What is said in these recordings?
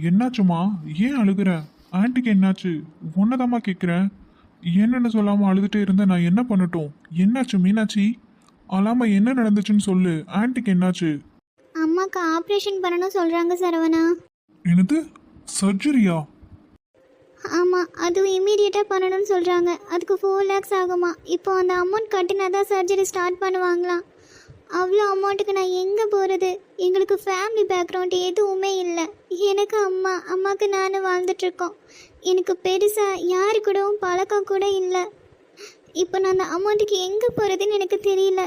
என்னாச்சுமா? ஏன் அழுகுற? ஆன்ட்டிக்கு என்னாச்சு? உன்னதாம்மா கேட்குறேன். என்னன்னு சொல்லாம அழுதுட்டே இருந்தா நான் என்ன பண்ணட்டும்? என்னாச்சு மீனாட்சி? அழாம என்ன நடந்துச்சுன்னு சொல்லு. ஆன்ட்டிக்கு என்னாச்சு? அம்மாக்கு ஆப்ரேஷன் பண்ணணும் சொல்கிறாங்க சரவணா. என்னது? சர்ஜரியா? ஆமாம், அதுவும் இம்மீடியட்டாக பண்ணணும்னு சொல்கிறாங்க. அதுக்கு 4 lakhs ஆகுமா. இப்போ அந்த அமௌண்ட் கட்டினா தான் சர்ஜரி ஸ்டார்ட் பண்ணுவாங்களாம். அவ்வளோ அமௌண்ட்டுக்கு நான் எங்கே போகிறது? எங்களுக்கு ஃபேமிலி பேக்ரவுண்ட் எதுவுமே இல்லை. எனக்கு அம்மாவுக்கு நான் வாழ்ந்துட்டுருக்கோம். எனக்கு பெருசாக யாரு கூடவும் பழக்கம் கூட இல்லை. இப்போ நான் அந்த அமௌண்ட்டுக்கு எங்கே போகிறதுன்னு எனக்கு தெரியல.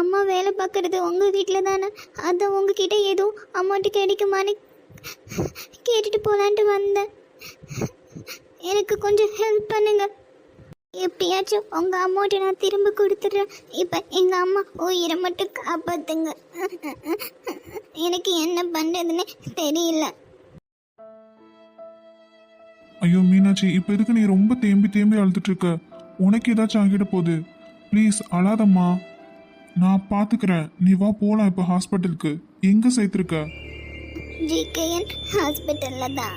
அம்மா வேலை பார்க்குறது உங்கள் வீட்டில் தானே, அதான் உங்ககிட்ட எதுவும் அமௌண்ட்டு கிடைக்குமான்னு கேட்டுட்டு போகலான்ட்டு வந்தேன். எனக்கு கொஞ்சம் ஹெல்ப் பண்ணுங்க. எப்படியாச்சும் உங்கள் அமௌண்ட்டை நான் திரும்ப கொடுத்துட்றேன். இப்போ எங்கள் அம்மா உயிரை மட்டும் காப்பாற்றுங்க. எனக்கு என்ன பண்ணுறதுன்னு தெரியல. ஐயோ மீனாட்சி, இப்போ எதுக்கு நீ ரொம்ப தேம்பி தேம்பி அழுதுட்டு இருக்க? உனக்கு ஏதாச்சும் ஆகிட போகுது. ப்ளீஸ் அழாதம்மா, நான் பார்த்துக்கிறேன். நீ வா போகலாம். இப்போ ஹாஸ்பிட்டலுக்கு எங்கே சேர்த்துருக்க? ஜிகேஎன் ஹாஸ்பிட்டலில் தான்.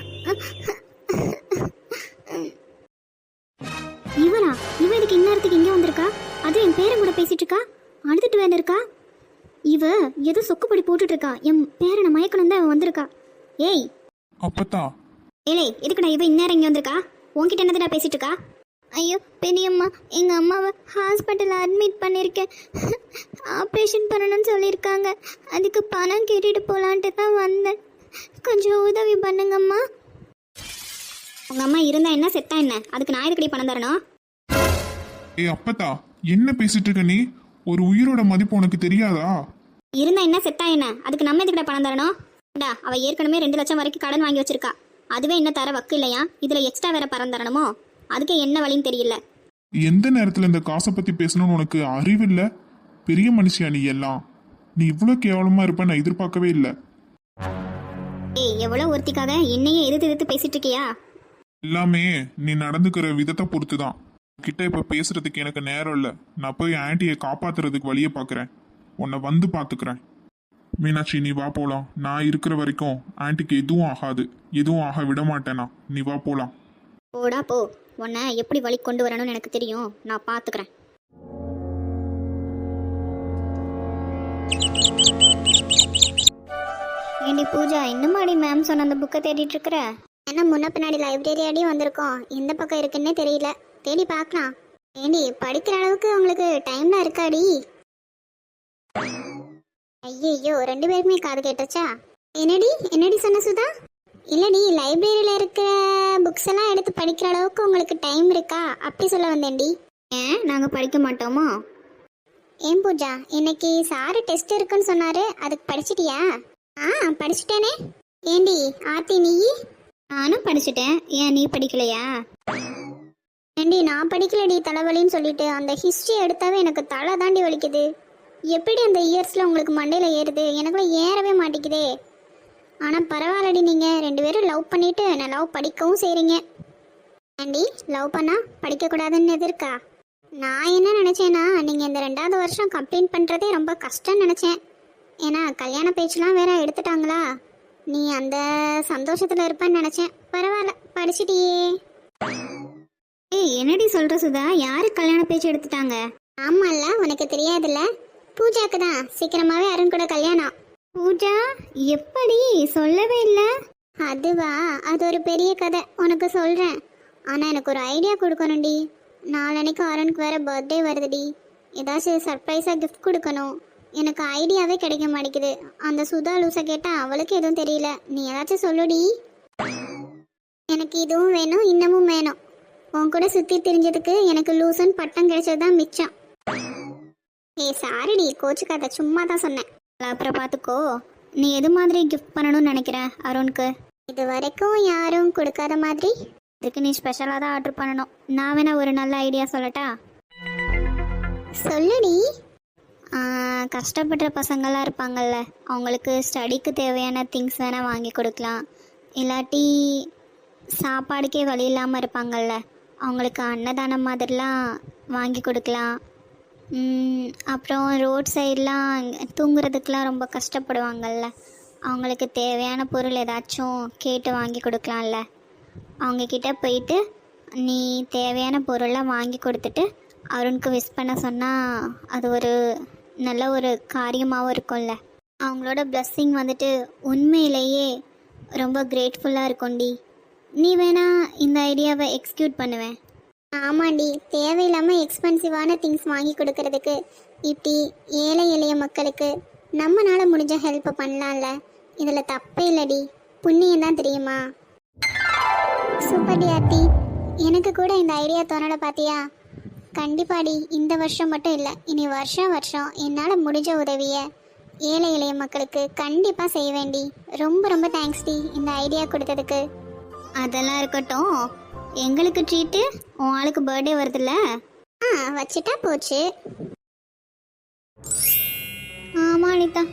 இவனா? இவ இதுக்கு இந்நேரத்துக்கு இங்கே வந்திருக்கா? அது என் பேரன் கூட பேசிட்டு இருக்கா, அழுதுட்டு வந்திருக்கா. இவ ஏதோ சொக்குப்படி போட்டுட்டு இருக்கா. என் பேரனை மயக்கணும் தான் வந்திருக்கா. ஏய் அப்பத்தா. ஏலே, எதுக்குடா இவ இந்நேரம் இங்கே வந்திருக்கா? உன்கிட்ட என்னதுடா பேசிட்டு இருக்கா? ஐயோ பெரியம்மா, எங்கள் அம்மாவை ஹாஸ்பிட்டலில் அட்மிட் பண்ணியிருக்கேன். ஆப்ரேஷன் பண்ணணும்னு சொல்லியிருக்காங்க. அதுக்கு பணம் கேட்டுட்டு போகலான்ட்டு தான் வந்தேன். கொஞ்சம் உதவி பண்ணுங்கம்மா. உங்கள் அம்மா இருந்தா என்ன, செத்தா என்ன? அதுக்கு நான் எதுக்கடி பணம் தரணும்? ஏ அப்பத்தா, என்ன பேசிட்டு இருக்க நீ? ஒரு உயிரோட மதிப்பு உனக்கு தெரியாதா? இருந்தா என்ன, செத்தா என்ன? அதுக்கு நம்ம எதுக்கிட்ட பணம் தரணும்? அவ ஏற்கனவே 2 லட்சம் வரைக்கும் கடன் வாங்கி வச்சிருக்கா. அதுவே இன்னும் தர வக்கு இல்லையா? இதில் எக்ஸ்ட்ரா வேற பணம் தரணுமோ? அதுக்கு என்ன வழின்னு தெரியல. எந்த நேரத்துல இந்த காசை பத்தி பேசணும்னு உனக்கு அறிவில்ல? பெரிய மனுஷியா நீ எல்லாம். நீ இவ்வளவு கேவலமா இருப்ப நான் எதிர்பார்க்கவே இல்லை. ஏய், எவ்வளோ ஒருத்திக்காக என்னையே எதிர்த்து பேசிட்டு இருக்கியா? எல்லாமே நீ நடந்துக்கிற விதத்தை பொறுத்து தான். கிட்ட இப்ப பேசுறதுக்கு எனக்கு நேரம் இல்லை. நான் போய் ஆன்ட்டியை காப்பாத்துறதுக்கு வழியை பார்க்குறேன். உன்னை வந்து பார்த்துக்கிறேன். மீனாட்சி நீ வா போலாம். நான் இருக்கிற வரைக்கும் ஆன்ட்டிக்கு எதுவும் ஆகாது. எதுவும் ஆக விட மாட்டேனா. நீ வா போலாம். போடா போ. உன்னை எப்படி வழி கொண்டு வரணும்னு எனக்கு தெரியும். நான் பார்த்துக்கிறேன். ஏண்டி பூஜா, இன்னுமாடி மேம் சொன்ன அந்த புக்கை தேடிட்டு இருக்கிற? ஏன்னா முன்ன பின்னாடி லைப்ரரி அடியும் வந்திருக்கோம். எந்த பக்கம் இருக்குன்னே தெரியல. தேடி பார்க்கலாம். ஏண்டி படிக்கிற அளவுக்கு உங்களுக்கு டைம்லாம் இருக்காடி? ஐயோ, 2 பேருக்குமே காது கேட்டுச்சா? என்னடி சொன்ன சுதா? இல்லடி, லைப்ரரியில் இருக்கிற புக்ஸ் எல்லாம் எடுத்து படிக்கிற அளவுக்கு உங்களுக்கு டைம் இருக்கா அப்படி சொல்ல வந்தேன்டி. ஏன் நாங்கள் படிக்க மாட்டோமோ? ஏன் பூஜா, இன்னைக்கு சாரு டெஸ்ட் இருக்குன்னு சொன்னாரு, அதுக்கு படிச்சிட்டியா? படிச்சுட்டேனே. ஏண்டி ஆர்த்தி நீ? நானும் படிச்சுட்டேன். ஏன் நீ படிக்கலையா? ஏண்டி நான் படிக்கலடி, தலைவலின்னு சொல்லிட்டு அந்த ஹிஸ்ட்ரி எடுத்தாவே எனக்கு தலை தாண்டி வலிக்குது. எப்படி அந்த இயர்ஸில் உங்களுக்கு மண்டையில் ஏறுது? எனக்குலாம் ஏறவே மாட்டேங்குதே. ஆனால் பரவாயில்லடி, நீங்கள் 2 பேரும் லவ் பண்ணிவிட்டு நான் லவ் படிக்கவும் செய்கிறீங்க. ஆண்டி, லவ் பண்ணால் படிக்கக்கூடாதுன்னு எது இருக்கா? நான் என்ன நினச்சேன்னா, நீங்கள் இந்த 2வது வருஷம் கம்ப்ளீட் பண்ணுறதே ரொம்ப கஷ்டம்னு நினச்சேன். ஏன்னா கல்யாண பேச்செலாம் வேற எடுத்துட்டாங்களா. நீ அந்த சந்தோஷத்தில் இருப்பேன்னு நினச்சேன். பரவாயில்ல, படிச்சிட்டியே. ஏய், என்னடி சொல்கிற சுதா? யாரு கல்யாண பேச்சு எடுத்துட்டாங்க? ஆமாம்ல, உனக்கு தெரியாதுல்ல. பூஜாக்கு தான் சீக்கிரமாகவே அருண் கூட கல்யாணம். பூஜா எப்படி? சொல்லவே இல்லை. அதுவா, அது ஒரு பெரிய கதை, உனக்கு சொல்கிறேன். ஆனால் எனக்கு ஒரு ஐடியா கொடுக்கணும்டி. நாளன்னைக்கு அருணுக்கு வேறு பர்த்டே வருதுடி. ஏதாச்சும் சர்ப்ரைஸாக கிஃப்ட் கொடுக்கணும். எனக்கு ஐடியாவே கிடைக்க மாட்டேங்குது. அந்த சுதா லூஸை கேட்டால் அவளுக்கு எதுவும் தெரியல. நீ ஏதாச்சும் சொல்லுடி. எனக்கு இதுவும் வேணும், இன்னமும் வேணும். உன் கூட சுற்றி தெரிஞ்சதுக்கு எனக்கு லூசுன்னு பட்டம் கிடைச்சது தான் மிச்சம். சாரிடி, கோச்சுக்காத, சும்மா தான் சொன்னேன். அப்புறம் பார்த்துக்கோ. நீ எது மாதிரி கிஃப்ட் பண்ணணும்னு நினைக்கிற அருணுக்கு? இது வரைக்கும் யாரும் கொடுக்காத மாதிரி. இதுக்கு நீ ஸ்பெஷலாக தான் ஆர்டர் பண்ணணும். நான் வேணா ஒரு நல்ல ஐடியா சொல்லட்டா? சொல்லுடி. கஷ்டப்படுற பசங்களாம் இருப்பாங்கல்ல, அவங்களுக்கு ஸ்டடிக்கு தேவையான திங்ஸ் வேணால் வாங்கி கொடுக்கலாம். இல்லாட்டி சாப்பாடுக்கே வழி இல்லாமல் இருப்பாங்கல்ல, அவங்களுக்கு அன்னதானம் மாதிரிலாம் வாங்கி கொடுக்கலாம். அப்புறம் ரோட் சைட்லாம் தூங்குறதுக்கெலாம் ரொம்ப கஷ்டப்படுவாங்கள்ல, அவங்களுக்கு தேவையான பொருள் ஏதாச்சும் கேட்டு வாங்கி கொடுக்கலாம்ல. அவங்கக்கிட்ட போயிட்டு நீ தேவையான பொருளெலாம் வாங்கி கொடுத்துட்டு அருணுக்கு விஷ் பண்ண சொன்னால் அது ஒரு நல்ல ஒரு காரியமாகவும் இருக்கும்ல. அவங்களோட பிளஸ்ஸிங் வந்துட்டு உண்மையிலேயே ரொம்ப கிரேட்ஃபுல்லாக இருக்கும்டி. நீ வேணா இந்த ஐடியாவை எக்ஸிக்யூட் பண்ணுவேன். ஆமாண்டி, தேவையில்லாமல் எக்ஸ்பென்சிவான திங்ஸ் வாங்கி கொடுக்கறதுக்கு இப்படி ஏழை எளிய மக்களுக்கு நம்மளால் முடிஞ்ச ஹெல்ப் பண்ணலாம்ல. இதில் தப்பே இல்லடி, புண்ணியம் தான் தெரியுமா. சூப்பர்டி ஆர்த்தி, எனக்கு கூட இந்த ஐடியா தோணலை பார்த்தியா. கண்டிப்பாடி, இந்த வருஷம் மட்டும் இல்லை, இனி வருஷம் வருஷம் என்னால் முடிஞ்ச உதவியை ஏழை எளிய மக்களுக்கு கண்டிப்பாக செய்ய வேண்டி. ரொம்ப ரொம்ப தேங்க்ஸ் டி இந்த ஐடியா கொடுத்ததுக்கு. அதெல்லாம் இருக்கட்டும், எங்களுக்கு ட்ரீட்டு உன் ஆளுக்கு பர்த்டே வருதுல்ல, வச்சுட்டா போச்சு. ஆமாம் அனிதா,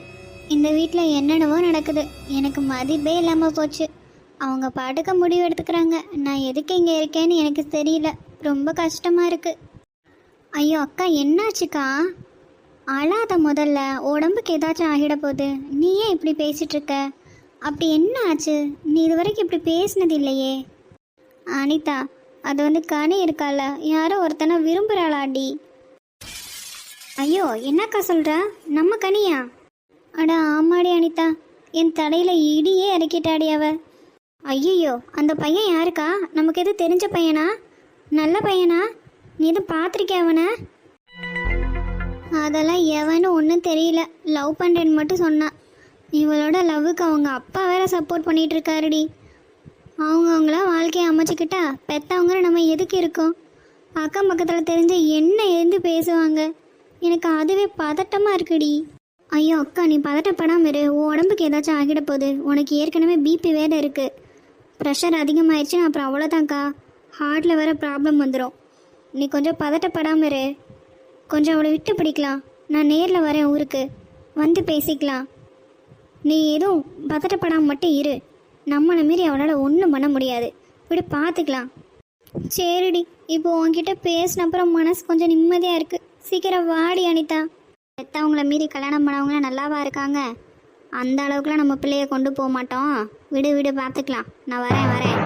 இந்த வீட்டில் என்னென்னவோ நடக்குது, எனக்கு மதிப்பே இல்லாமல் போச்சு. அவங்க பாட்டுக்க முடிவு எடுத்துக்கிறாங்க, நான் எதுக்கு இங்கே இருக்கேன்னு எனக்கு தெரியல. ரொம்ப கஷ்டமாக இருக்குது. ஐயோ அக்கா, என்னாச்சுக்கா? அழாத, முதல்ல உடம்புக்கு ஏதாச்சும் ஆகிட போகுது. நீ ஏன் இப்படி பேசிகிட்ருக்க? அப்படி என்ன ஆச்சு? நீ இது வரைக்கும் இப்படி பேசினது இல்லையே. அனிதா, அது கனி இருக்கால, யாரோ ஒருத்தனை விரும்புகிறாளாடி. ஐயோ என்னக்கா சொல்கிற? நம்ம கனியா? அட ஆமாடி அனிதா, என் தலையில் இடியே இறக்கிட்டாடி அவ. ஐயோ, அந்த பையன் யாருக்கா? நமக்கு எது தெரிஞ்ச பையனா? நல்ல பையனா? நீ எதுவும் பார்த்துருக்கே அவனை? அதெல்லாம் எவனும் ஒன்றும் தெரியல, லவ் பண்ணுறேன்னு மட்டும் சொன்னான். இவளோட லவ்வுக்கு அவங்க அப்பா வேற சப்போர்ட் பண்ணிகிட்டு இருக்காருடி. அவங்களாம் வாழ்க்கையை அமைச்சிக்கிட்டா பெற்றவங்க நம்ம எதுக்கு இருக்கோம்? அக்கம் பக்கத்தில் தெரிஞ்ச என்ன எழுந்து பேசுவாங்க. எனக்கு அதுவே பதட்டமாக இருக்குடி. ஐயோ அக்கா, நீ பதட்டப்படாமல் இரு, உன் உடம்புக்கு ஏதாச்சும் ஆகிட போகுது. உனக்கு ஏற்கனவே பிபி வேறு இருக்குது. ப்ரெஷர் அதிகமாகிடுச்சுன்னா அப்புறம் அவ்வளோதான்க்கா, ஹார்ட்டில் வேறு ப்ராப்ளம் வந்துடும். நீ கொஞ்சம் பதட்டப்படாமல் இரு. கொஞ்சம் அவளை விட்டு பிடிக்கலாம். நான் நேரில் வரேன் ஊருக்கு, வந்து பேசிக்கலாம். நீ எதுவும் பதட்டப்படாமல் மட்டும் இரு. நம்மளை மீறி அவளால் ஒன்றும் பண்ண முடியாது, இப்படி பார்த்துக்கலாம். சரிடி, இப்போ உன்கிட்ட பேசினப்புறம் மனசு கொஞ்சம் நிம்மதியாக இருக்குது. சீக்கிரம் வாடி அனிதா. பெற்றவங்கள மீறி கல்யாணம் பண்ணவங்களாம் நல்லாவா இருக்காங்க? அந்த அளவுக்குலாம் நம்ம பிள்ளைய கொண்டு போக மாட்டோம். விடு விடு, பார்த்துக்கலாம். நான் வரேன்.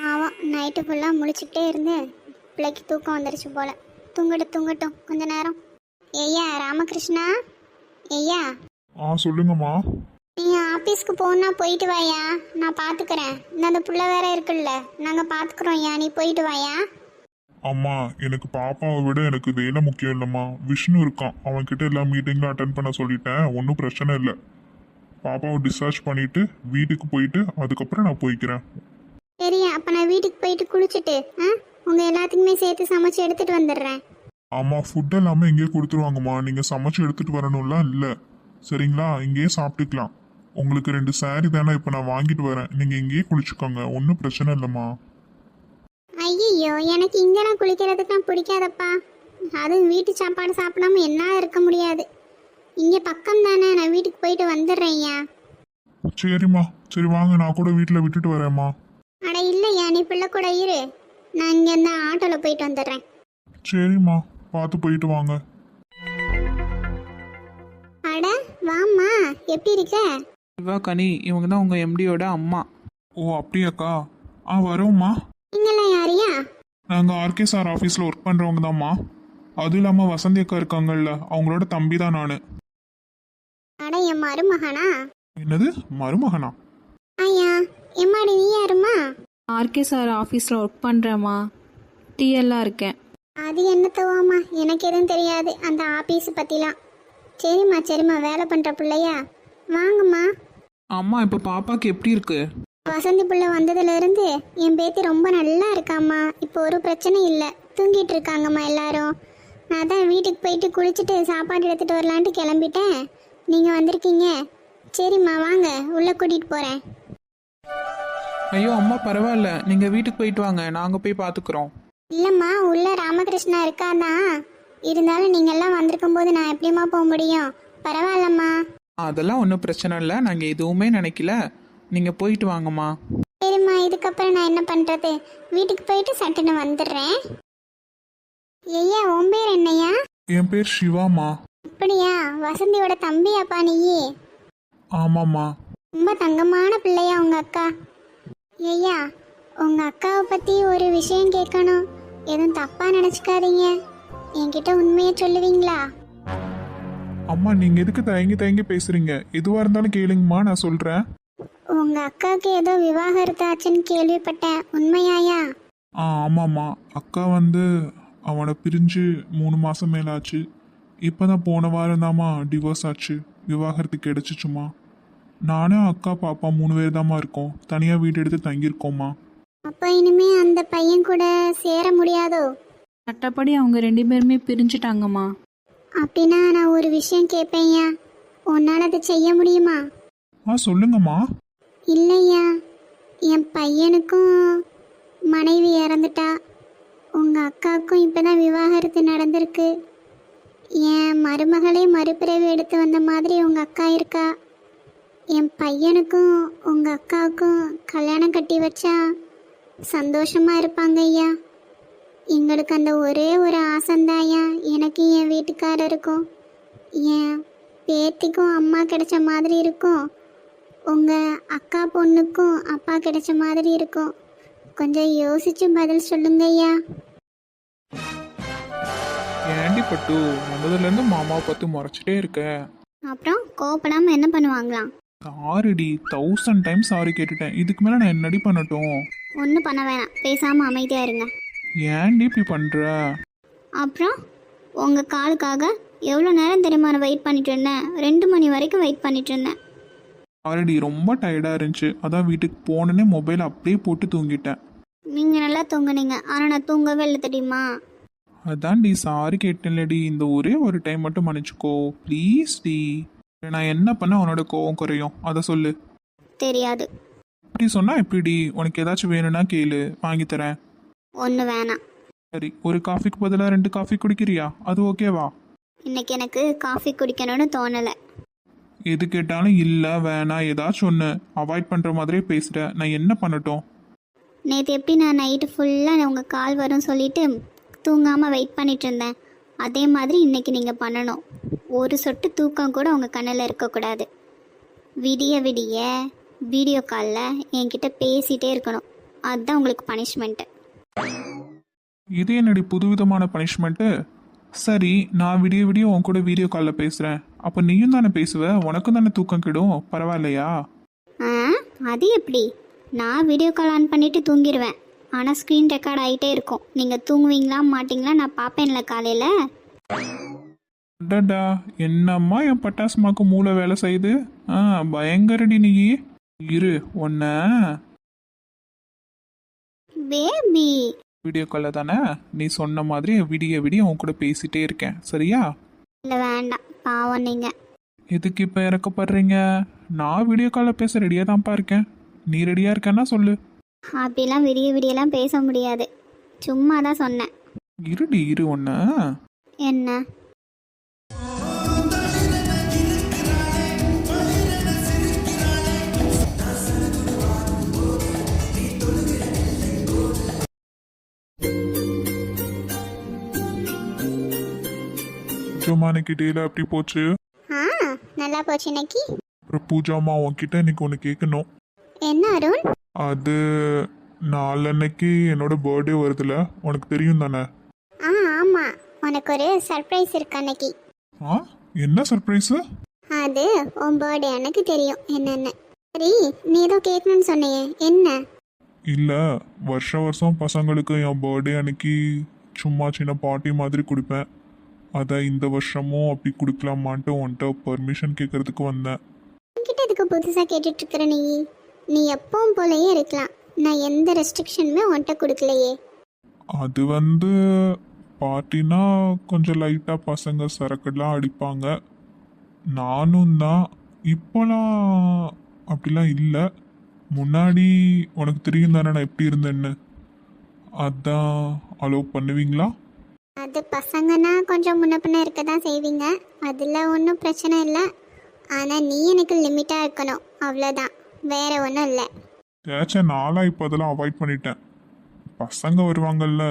ஆமாம், நைட்டு ஃபுல்லாக முழிச்சுக்கிட்டே இருந்தேன். பிள்ளைக்கு தூக்கம் வந்துருச்சு போல. தூங்கட்டும் கொஞ்ச நேரம். ஐயா ராமகிருஷ்ணா, ஐயா. சொல்லுங்கம்மா. நீங்கள் ஆஃபீஸ்க்கு போனா போயிட்டு வாயா, நான் பார்த்துக்கிறேன். அந்த புள்ள வேற இருக்குல்ல, நாங்கள் பார்த்துக்குறோம். ஐயா நீ போயிட்டு வாயா. அம்மா, எனக்கு பாப்பாவை விட எனக்கு வேலை முக்கியம் இல்லைம்மா. விஷ்ணு இருக்கான், அவன்கிட்ட எல்லா மீட்டிங்லாம் அட்டன் பண்ண சொல்லிட்டேன். ஒன்றும் பிரச்சனை இல்லை. பாப்பாவை டிஸ்சார்ஜ் பண்ணிட்டு வீட்டுக்கு போயிட்டு அதுக்கப்புறம் நான் போய்க்கிறேன். சரியா, அப்போ நான் வீட்டுக்கு போயிட்டு குளிச்சுட்டு உங்கள் எல்லாத்துக்குமே சேர்த்து சமைச்சு எடுத்துகிட்டு வந்துடுறேன். ஆமாம், ஃபுட் எல்லாமே இங்கேயே கொடுத்துருவாங்கம்மா. நீங்கள் சமைச்சு எடுத்துகிட்டு வரணும்லாம் இல்லை, சரிங்களா? இங்கேயே சாப்பிட்டுக்கலாம். உங்களுக்கு 2 saree தானே இப்போ நான் வாங்கிட்டு வரேன். நீங்கள் இங்கேயே குளிச்சுக்கோங்க, ஒன்றும் பிரச்சனை இல்லைம்மா. ஐயோ, எனக்கு இங்கெல்லாம் குளிக்கிறதுக்கெலாம் பிடிக்காதப்பா. அதுவும் வீட்டு சாப்பாடு சாப்பிடாம என்னால் இருக்க முடியாது. இங்கே பக்கம் தானே, நான் வீட்டுக்கு போயிட்டு வந்துடுறேன் ஐயா. சரிம்மா, சரி வாங்க, நான் கூட வீட்டில் விட்டுட்டு வரேம்மா. அட இல்லையா, நீ பிள்ளை கூட இரு, நான் இங்கேருந்து ஆட்டோவில் போயிட்டு வந்துடுறேன். சரிம்மா, பார்த்து போயிட்டு வாங்க. அட வாம்மா, எப்படி இருக்க? சிவா, கனி, இவங்க தான் உங்கள் எம்டியோட அம்மா. ஓ அப்படியாக்கா, வரோம்மா. நீங்களாம் யாரையா? நாங்கள் ஆர்கே சார் ஆஃபீஸில் ஒர்க் பண்ணுறவங்க தான்மா. அதுவும் இல்லாமல் வசந்தி அக்கா இருக்காங்கல்ல, அவங்களோட தம்பி தான் நான். அட என் மருமகனா? என்னது மருமகனா? ஐயா எம்மாடி, நீ யாருமா? ஆர்கே சார் ஆஃபீஸில் ஒர்க் பண்ணுறேம்மா, டிஎல்லாக இருக்கேன். அது என்னத்தவாம்மா, எனக்கு எதுவும் தெரியாது அந்த ஆஃபீஸ் பற்றிலாம். சரிம்மா, வேலை பண்ணுற பிள்ளையா? வாங்கம்மா. அம்மா, இப்போ பாப்பாக்கு எப்படி இருக்கு? வசந்தி பிள்ளை வந்ததுலேருந்து என் பேத்தி ரொம்ப நல்லா இருக்காம்மா. இப்போ ஒரு பிரச்சனை இல்லை, தூங்கிட்டு இருக்காங்கம்மா எல்லாரும். நான் தான் வீட்டுக்கு போயிட்டு குளிச்சுட்டு சாப்பாடு எடுத்துகிட்டு வரலான்ட்டு கிளம்பிட்டேன். நீங்கள் வந்திருக்கீங்க. சரிம்மா வாங்க, உள்ளே கூட்டிகிட்டு போகிறேன். ஐயோ அம்மா, பரவாயில்ல, நீங்கள் வீட்டுக்கு போயிட்டு வாங்க, நாங்கள் போய் பார்த்துக்குறோம். இல்லைம்மா, உள்ள ராமகிருஷ்ணா இருக்காதான். இருந்தாலும் நீங்கள்லாம் வந்திருக்கும் போது நான் எப்படிம்மா போக முடியும்? பரவாயில்லம்மா. அதெல்லாம் ஒன்றும் பிரச்சனை இல்லை, நாங்கள் எதுவுமே நினைக்கல. நீங்கள் போயிட்டு வாங்கம்மா. சரிம்மா, இதுக்கப்புறம் நான் என்ன பண்ணுறது? வீட்டுக்கு போயிட்டு சட்டுன்னு வந்துடுறேன். ஐயா உன் பேர் என்னையா? என் பேர் சிவாம்மா. அப்படியா? வசந்தியோட தம்பியாப்பா நீயே? ஆமாம்மா. ரொம்ப தங்கமான பிள்ளையா உங்க அக்கா. ஐயா, உங்க அக்காவை பத்தி ஒரு விஷயம் கேட்கணும். எதுவும் தப்பா நினைச்சுக்காதீங்க. என்கிட்ட உண்மையை சொல்லுவீங்களா? அம்மா நீங்க எதுக்கு தயங்கி தயங்கி பேசுறீங்க? எதுவா இருந்தாலும் கேளுங்கம்மா, நான் சொல்றேன். உங்க அக்காவுக்கு ஏதோ விவாகரத்து ஆச்சுன்னு கேள்விப்பட்டேன். உண்மையாயா? ஆமாம்மா. அக்கா வந்து அவனை பிரிஞ்சு 3 மாசம் மேல ஆச்சு. இப்பதான் போன வாரம் தாம்மா டிவோர்ஸ் ஆச்சு, விவாகரத்து கிடைச்சிச்சுமா. நானும் அக்கா பாப்பா 3 பேர் தாம்மா இருக்கோம். தனியா வீடு எடுத்து தங்கியிருக்கோம்மா. அப்ப இனிமே அந்த பையன் கூட சேர முடியாதோ? சட்டப்படி அவங்க 2 பேருமே பிரிஞ்சுட்டாங்கம்மா. அப்படின்னா நான் ஒரு விஷயம் கேட்பேன்யா. உன்னால அதை செய்ய முடியுமா? சொல்லுங்கம்மா. இல்லையா, என் பையனுக்கும் மனைவி இறந்துட்டா. உங்க அக்காவுக்கும் இப்பதான் விவாகரத்து நடந்திருக்கு. என் மருமகளே மறுபிறவி எடுத்து வந்த மாதிரி உங்க அக்கா இருக்கா. என் பையனுக்கும் உங்க அக்காவுக்கும் கல்யாணம் கட்டி வச்சா சந்தோஷமா இருப்பாங்க ஐயா. எங்களுக்கு அந்த ஒரே ஒரு ஆசைந்தாயா எனக்கு என் வீட்டுக்காரருக்கும். என் பேத்திக்கும் அம்மா கிடைச்ச மாதிரி இருக்கும். உங்க அக்கா பொண்ணுக்கும் அப்பா கிடைச்ச மாதிரி இருக்கும். கொஞ்சம் யோசிச்சு பதில் சொல்லுங்க ஐயா. ஏண்டி பட்டு வந்ததுலேருந்து மாமாவை பார்த்து முறைச்சிட்டே இருக்க? அப்புறம் கோவப்படாம என்ன பண்ணுவாங்களாம்? சாரிடி, 1000 டைம்ஸ் சாரி கேட்டுட்டேன். இதுக்கு மேலே நான் என்னடி பண்ணட்டும்? ஒன்றும் பண்ண வேணாம், பேசாம அமைதியா இருங்க. ஏன்டி இப்படி பண்ற? அப்புறம் உங்கள் காலுக்காக எவ்வளோ நேரம் தெரியுமா நான் வெயிட் பண்ணிட்டு இருந்தேன்? 2 மணி வரைக்கும் வெயிட் பண்ணிட்டு இருந்தேன். சாரிடி, ரொம்ப டயர்டாக இருந்துச்சு. அதான் வீட்டுக்கு போனேன்னே மொபைல் அப்படியே போட்டு தூங்கிட்டேன். நீங்கள் நல்லா தூங்குனீங்க, ஆனால் நான் தூங்கவே இல்லை தெரியுமா? அதான்டி சாரி கேட்டேன்லடி. இந்த ஒரே ஒரு டைம் மட்டும் மன்னிச்சுக்கோ ப்ளீஸ் டி. நான் என்ன பண்ண உன்னோட கோவம் குறையும் அதை சொல்லு. தெரியாது. இப்படி சொன்னா எப்படிடி? உனக்கு ஏதாச்சும் வேணும்னா கேளு, வாங்கி தரேன். ஒன்று வேணாம். சரி, ஒரு காஃபிக்கு பதிலாக 2 காஃபி குடிக்கிறியா? அது ஓகேவா? இன்னைக்கு எனக்கு காஃபி குடிக்கணும்னு தோணலை. எது கேட்டாலும் இல்லை வேணாம் ஏதாச்சும் ஒன்று அவாய்ட் பண்ணுற மாதிரியே பேசுகிற. நான் என்ன பண்ணட்டும்? நேற்று எப்படி நான் நைட்டு ஃபுல்லாக உங்கள் கால் வரும் சொல்லிட்டு தூங்காமல் வெயிட் பண்ணிட்டு இருந்தேன், அதே மாதிரி இன்னைக்கு நீங்கள் பண்ணணும். ஒரு சொட்டு தூக்கம் கூட உங்கள் கண்ணில் இருக்கக்கூடாது. விடிய விடிய வீடியோ காலில் என்கிட்ட பேசிகிட்டே இருக்கணும். அதுதான் உங்களுக்கு பனிஷ்மெண்ட்டு. இது என்னடி புதுவிதமான பனிஷ்மெண்ட்டு? சரி, நான் விடிய விடிய உன் கூட வீடியோ காலில் பேசுகிறேன். அப்போ நீயும் தானே பேசுவ, உனக்கும் தானே தூக்கம் கிடும், பரவாயில்லையா? ஆ, அது எப்படி? நான் வீடியோ கால் ஆன் பண்ணிவிட்டு தூங்கிடுவேன், ஆனால் ஸ்க்ரீன் ரெக்கார்ட் ஆகிட்டே இருக்கும். நீங்கள் தூங்குவீங்களா மாட்டிங்களா நான் பார்ப்பேன்ல காலையில். அடடா, என்னம்மா என் பட்டாசுமாக்கு மூளை வேலை செய்யுது. பயங்கரடி நீ. இரு ஒன்ன. பேபி, வீடியோ காலில் தானே நீ சொன்ன மாதிரி விடிய விடிய உன் கூட பேசிட்டே இருக்கேன், சரியா? இல்லை வேண்டாம், பாவம் நீங்கள். எதுக்கு இப்போ இறக்கப்படுறீங்க? நான் வீடியோ காலில் பேச ரெடியாக தான்ப்பா இருக்கேன். நீ ரெடியாக இருக்கேன்னா சொல்லு. அப்படிலாம் விடிய விடியெல்லாம் பேச முடியாது, சும்மா தான் சொன்னேன். இருடி இரு ஒன்று. என்ன? பூஜாமா இன்னைக்கு டேல அப்படி போச்சு. ஆ, நல்லா போச்சு இன்னைக்கு. அப்புறம் பூஜாமா உன்கிட்ட இன்னைக்கு ஒன்று கேட்கணும். என்ன அருண்? அது நாளன்னைக்கு என்னோட பர்த்டே வருதுல, உனக்கு தெரியும் தானே? ஆ ஆமாம், உனக்கு ஒரு சர்ப்ரைஸ் இருக்கு அன்னைக்கு. என்ன சர்ப்ரைஸு? அது உன் பர்த்டே அன்னைக்கு தெரியும் என்னென்ன. சரி, நீ ஏதோ கேட்கணும்னு சொன்னியே, என்ன? இல்லை, வருஷம் வருஷம் பசங்களுக்கு என் பர்த்டே அன்னைக்கு சும்மா சின்ன பார்ட்டி மாதிரி கொடுப்பேன். அதை இந்த வருஷமும் அப்படி கொடுக்கலாமான்ட்டு உன்கிட்ட பர்மிஷன் கேட்கறதுக்கு வந்தேன். என்கிட்ட இதுக்கு புதுசாக கேட்டுட்டு இருக்கிற நீ? நீ எப்பவும் போலயே இருக்கலாம், நான் எந்த ரெஸ்ட்ரிக்ஷனுமே உன்கிட்ட கொடுக்கலையே. அது வந்து பார்ட்டினா கொஞ்சம் லைட்டாக பசங்க சரக்கெல்லாம் அடிப்பாங்க, நானும் தான். இப்போலாம் அப்படிலாம் இல்லை. முன்னாடி உனக்கு தெரியும் தானே நான் எப்படி இருந்தேன்னு. அதான் அலோவ் பண்ணுவீங்களா? அது பசங்கன்னா கொஞ்சம் முன்ன பின்ன இருக்க தான் செய்வீங்க, அதில் ஒன்றும் பிரச்சனை இல்லை. ஆனால் நீ எனக்கு லிமிட்டாக இருக்கணும், அவ்வளோதான், வேற ஒன்றும் இல்லை. ஏச்சும் நாளாக இப்போ அதெல்லாம் அவாய்ட் பண்ணிட்டேன். பசங்க வருவாங்கல்ல,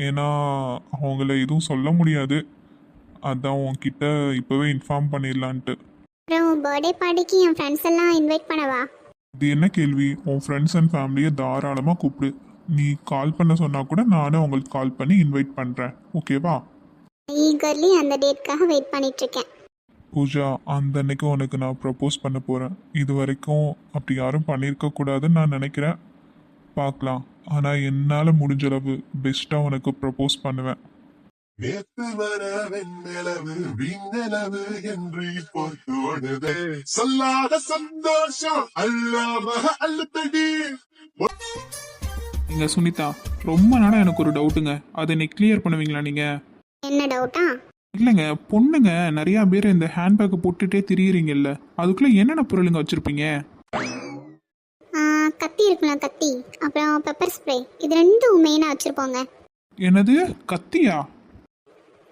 ஏன்னா அவங்கள எதுவும் சொல்ல முடியாது. அதான் உன்கிட்ட இப்போவே இன்ஃபார்ம் பண்ணிடலான்ட்டு. அப்புறம் பர்த்டே பார்ட்டிக்கு என் ஃப்ரெண்ட்ஸ் எல்லாம் இன்வைட் பண்ணவா? இது என்ன கேள்வி? உன் ஃப்ரெண்ட்ஸ் அண்ட் ஃபேமிலியை தாராளமாக கூப்பிடு. நீ கால் பண்ண சொன்னால் கூட நானே உங்களுக்கு கால் பண்ணி இன்வைட் பண்ணுறேன். ஓகேவா? ஈகர்லி அந்த டேட்காக வெயிட் பண்ணிட்டு இருக்கேன். பூஜா, அந்த அன்னைக்கு உனக்கு நான் ப்ரப்போஸ் பண்ண போகிறேன். இது வரைக்கும் அப்படி யாரும் பண்ணியிருக்க கூடாதுன்னு நான் நினைக்கிறேன். பார்க்கலாம். ஆனால் என்னால் முடிஞ்ச அளவு பெஸ்ட்டாக உனக்கு ப்ரப்போஸ் பண்ணுவேன். நேத்து வர வெண்ணிலவு விண்ணிலவு என்று இப்போ தோணுது. சொல்லாத சந்தோஷம் அல்லாம அள்ளுத்தடி. நீங்கள் சுனிதா, ரொம்ப நாளாக எனக்கு ஒரு டவுட்டுங்க. அதை இன்னைக்கு கிளியர் பண்ணுவீங்களா நீங்கள்? என்ன டவுட்டா? இல்லைங்க, பொண்ணுங்க நிறையா பேர் இந்த ஹேண்ட்பேக்கை போட்டுகிட்டே திரியிறீங்கல்ல, அதுக்குள்ளே என்னென்ன பொருளுங்க வச்சுருப்பீங்க? கத்தி இருக்குல்ல, கத்தி, அப்புறம் பெப்பர் ஸ்ப்ரே, இது ரெண்டும் மெயினாக வச்சுருப்போங்க. என்னது, கத்தியா?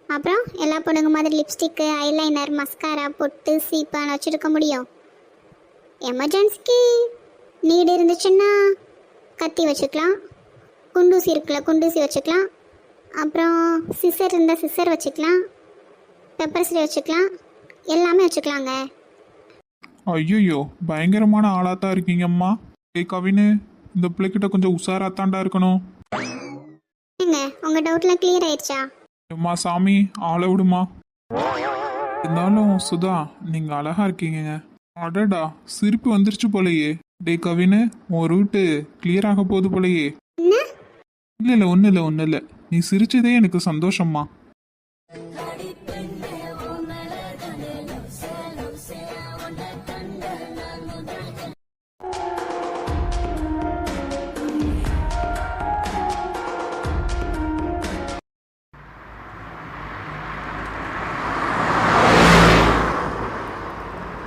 அப்புறம் எல்லா பொண்ணுங்க மாதிரி லிப்ஸ்டிக்கு, ஐலைனர், மஸ்காரா, பொட்டு, சீப்பான்னு வச்சுருக்க முடியும். எமர்ஜென்சிக்கு நீடு இருந்துச்சுன்னா கத்தி வச்சுக்கலாம், குண்டூசி இருக்குல்ல குண்டூசி வச்சுக்கலாம், அப்புறம் சிசர் இருந்தால் சிசர் வச்சுக்கலாம், பெப்பர் ஸ்ப்ரே வச்சுக்கலாம், எல்லாமே வச்சுக்கலாங்க. ஐயோ, பயங்கரமான ஆளாக தான் இருக்கீங்கம்மா. ஏய் கவினு, இந்த பிள்ளைகிட்ட கொஞ்சம் உஷாராத்தாண்டா இருக்கணும். ஏங்க உங்கள் டவுட்லாம் கிளியர் ஆயிடுச்சா? அம்மா சாமி, ஆளை விடுமா. இருந்தாலும் சுதா, நீங்கள் அழகா இருக்கீங்க. அடடா, சிரிப்பு வந்துருச்சு போலையே. டே கவினு, உன் ரூட்டு கிளியர் ஆக போகுது போலையே. என்ன? இல்லை ஒன்றும் இல்லை, நீ சிரிச்சதே எனக்கு சந்தோஷம்மா.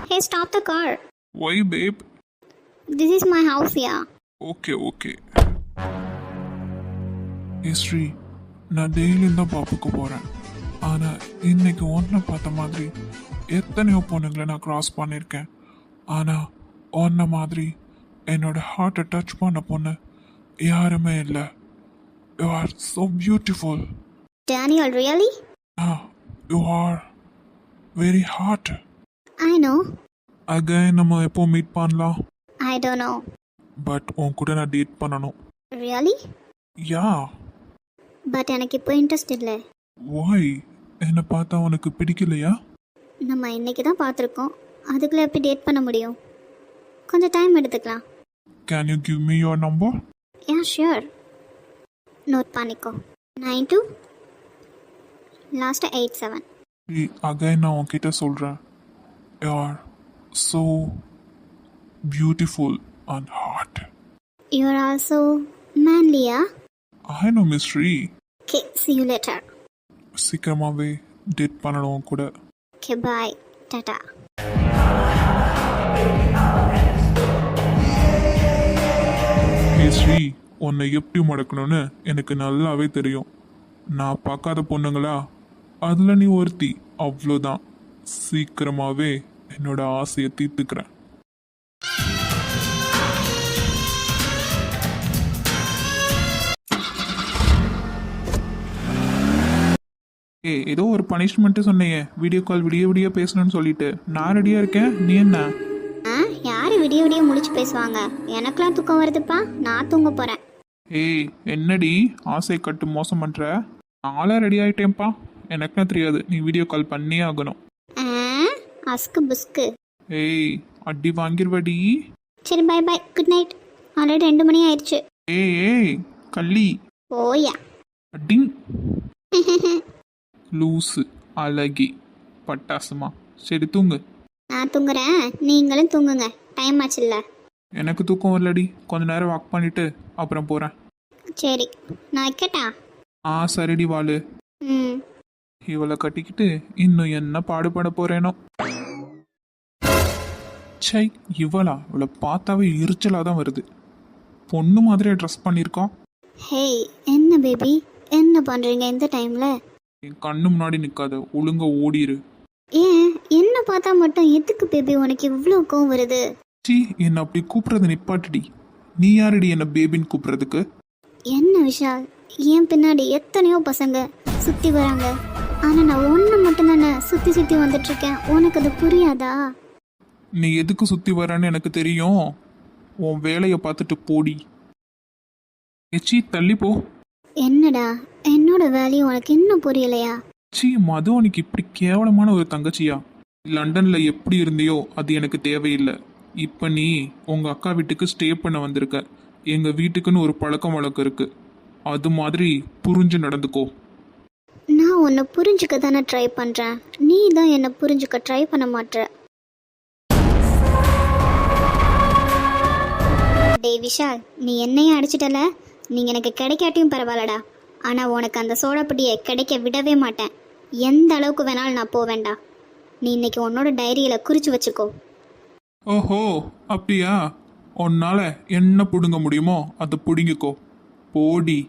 Hey, stop the car. Why babe. This is my house, yeah. Okay. History நான் டெய்லியும் தான் பாப்புக்கு போகிறேன். ஆனால் இன்னைக்கு ஒன்றை பார்த்த மாதிரி எத்தனையோ பொண்ணுங்களை நான் க்ராஸ் பண்ணியிருக்கேன். ஆனால் ஒன்றை மாதிரி என்னோட ஹார்ட்டை டச் பண்ண பொண்ணு யாருமே இல்லை. You are so beautiful. Daniel, really? You are very hard. I know. Again நம்ம எப்போ மீட் பண்ணலாம்? I don't know. பட் உன் கூட நான் டேட் பண்ணணும். Really? யா. பட் எனக்கு இப்போ இன்ட்ரெஸ்ட் இல்லை. வாய்? என்னை பார்த்தா உனக்கு பிடிக்கலையா? நம்ம இன்னைக்கு தான் பார்த்துருக்கோம், அதுக்குள்ளே எப்படி டேட் பண்ண முடியும்? கொஞ்சம் டைம் எடுத்துக்கலாம். Can you give me your number? Yeah, sure. Note பண்ணிக்கோ. 92 லாஸ்ட்டு 87. அகைன் நான் உன்கிட்ட சொல்கிறேன். You are so beautiful and hot. You are also manly, yeah? I know mystery. Okay, see you later. சீக்கிரமாகவே date பண்ணணும் கூட. Okay, bye. Tata. ஏ ஸ்ரீ, உன்னை எப்படி மடக்கணும்னு எனக்கு நல்லாவே தெரியும். நான் பார்க்காத பொண்ணுங்களா அதில் நீ ஒருத்தி. அவ்வளோதான். சீக்கிரமாகவே என்னோட ஆசையை தீர்த்துக்கிறேன். ஏதோ ஒரு பனிஷ்மெண்ட்டு சொன்னையே, வீடியோ கால் விடிய பேசணும்னு சொல்லிட்டு. நான் ரெடியாக இருக்கேன், நீ என்ன? யார் விடிய முழிச்சு பேசுவாங்க? எனக்கெல்லாம் தூக்கம் வருதுப்பா, நான் தூங்க போகிறேன். ஏய் என்னடி ஆசை கட்டு மோசம் பண்ணுற? நாளாக ரெடி ஆகிட்டேன்ப்பா. எனக்குலாம் தெரியாது, நீ வீடியோ கால் பண்ணியே ஆகணும். அஸ்கு புஸ்கு. ஏய் அடி வாங்கிருவடி. சரி, bye bye, good night. Already 2 மணி ஆயிடுச்சு. ஏய் கள்ளி. ஓயா. அடிங். லூசு அழகி பட்டாசுமா. சரி தூங்கு. நான் தூங்குறேன், நீங்களும் தூங்குங்க, டைம் ஆச்சுல்ல. எனக்கு தூக்கம் வரலடி, கொஞ்ச நேரம் வாக் பண்ணிட்டு அப்புறம் போகிறேன். சரி, நான் வைக்கட்டா? சரிடி வாளு. ம். இவளை கட்டிக்கிட்டு இன்னும் என்ன பாடுபட போறேனோ. சை, இவளை பார்த்தாவே எரிச்சலாக தான் வருது. பொண்ணு மாதிரியே ட்ரெஸ் பண்ணியிருக்கோம். ஹேய், என்ன பேபி, என்ன பண்ணுறீங்க இந்த டைமில்? என் கண்ணு முன்னாடி நிற்காத, ஒழுங்கா ஓடிரு. ஏன் என்ன பார்த்தா மட்டும் எதுக்கு பேபி உனக்கு இவ்வளோ கோவம் வருது? சி, என்னை அப்படி கூப்பிட்றத நிப்பாட்டுடி. நீ யாரடி என்னை பேபின்னு கூப்பிட்றதுக்கு? என்ன விஷால், ஏன் பின்னாடி எத்தனையோ பசங்க சுற்றி வராங்க, ஆனால் நான் ஒன்று மட்டும்தானே சுற்றி சுற்றி வந்துட்டுருக்கேன். உனக்கு அது புரியாதா? நீ எதுக்கு சுற்றி வரேன்னு எனக்கு தெரியும். உன் வேலையை பார்த்துட்டு போடி. எச்சி தள்ளி போ. என்னடா என்னோட வேலையும் உனக்கு இன்னும் புரியலையா? சி மது, உனக்கு இப்படி கேவலமான ஒரு தங்கச்சியா? லண்டன்ல எப்படி இருந்தியோ அது எனக்கு தேவையில்லை. இப்போ நீ உங்க அக்கா வீட்டுக்கு ஸ்டே பண்ண வந்திருக்க. எங்க வீட்டுக்குன்னு ஒரு பழக்கம் வழக்கம் இருக்கு. அது மாதிரி புரிஞ்சு நடந்துக்கோ. நான் உன்னை புரிஞ்சுக்க தானே ட்ரை பண்ணுறேன். நீ தான் என்னை புரிஞ்சுக்க ட்ரை பண்ண மாட்ற. டேய் விஷால், நீ என்னையும் அடிச்சிட்டல. நீங்கள் எனக்கு கிடைக்காட்டியும் பரவாயில்லடா. ஆனால் உனக்கு அந்த சோடாப்பட்டியை கிடைக்க விடவே மாட்டேன். எந்த அளவுக்கு வேணாலும் நான் போவேண்டா. நீ இன்னைக்கு உன்னோட டைரியில் குறித்து வச்சுக்கோ. ஓஹோ அப்படியா? உன்னால என்ன பிடுங்க முடியுமோ அதை பிடுங்கிக்கோ. போடி.